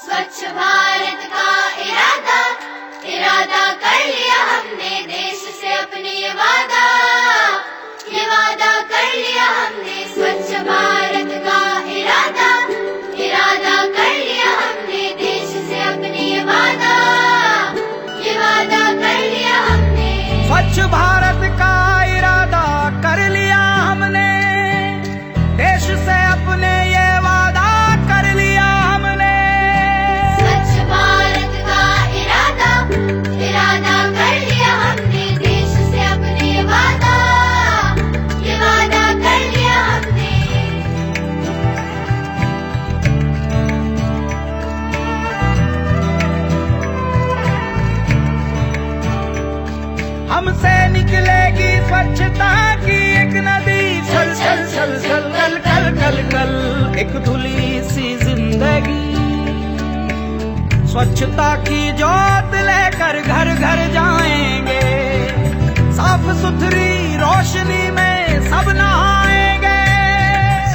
स्वच्छ भारत का इरादा इरादा कर लिया हमने, देश से अपने ये वादा कर लिया हमने। स्वच्छ भारत का इरादा इरादा कर लिया हमने, देश से अपने ये वादा कर लिया हमने। स्वच्छ भारत का इरादा कर लिया हमने, देश से अपने ये वादा कर लिया हमने। स्वच्छ भारत का इरादा इरादा कर लिया हमने, देश से अपने ये वादा कर लिया हमने। हमसे निकलेगी स्वच्छता की एक नदी, छल छल छल छल कल कल कल कल एक धुली सी जिंदगी। स्वच्छता की जोत लेकर घर घर जाएंगे, साफ सुथरी रोशनी में सब नहाएंगे।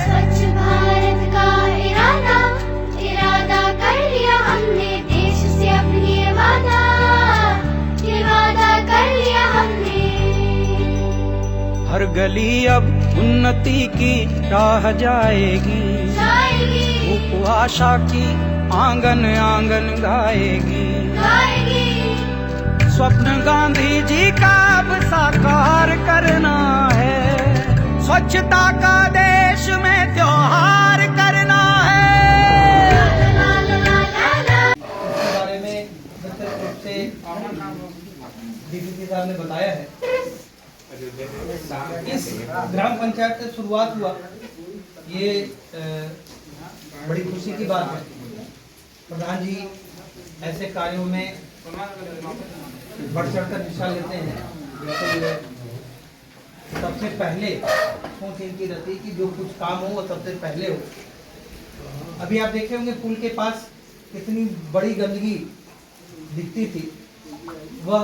स्वच्छ भारत का इरादा इरादा कर लिया हमने, देश से अपनी ये वादा कर लिया हमने। हर गली अब उन्नति की राह जाएगी, धूप आशा की आंगन आंगन गाएगी। स्वप्न गांधी जी का अब साकार करना है, स्वच्छता का देश में त्योहार करना है। इसके बारे में विस्तृत रूप से डीपीपी साहब ने बताया है। इस ग्राम पंचायत से शुरुआत हुआ, ये बड़ी खुशी की बात है। प्रधान जी ऐसे कार्यों में बढ़ चढ़कर हिस्सा लेते हैं। सबसे पहले सोच इनकी रहती कि जो कुछ काम हो वो सबसे पहले हो। अभी आप देखे होंगे पुल के पास कितनी बड़ी गंदगी दिखती थी, वह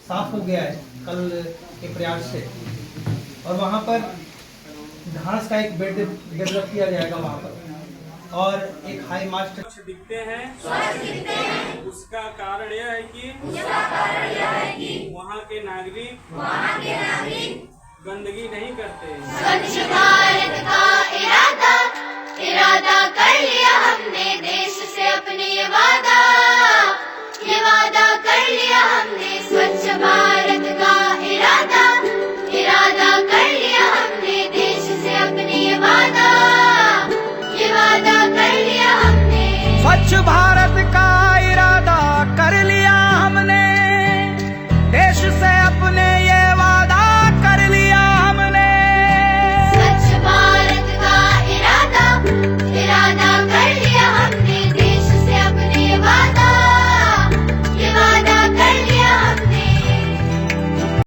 साफ हो गया है कल के प्रयास से। और वहाँ पर घास का एक बेड डेवलप किया जाएगा वहाँ पर, और एक हाई मास्ट दिखते हैं। उसका कारण यह है कि वहाँ के नागरिक गंदगी नहीं करते। स्वच्छ भारत का इरादा इरादा कर लिया हमने, देश से अपने ये वादा कर लिया हमने। स्वच्छ भारत का इरादा इरादा कर लिया हमने, देश से अपने ये वादा कर लिया हमने। स्वच्छ भारत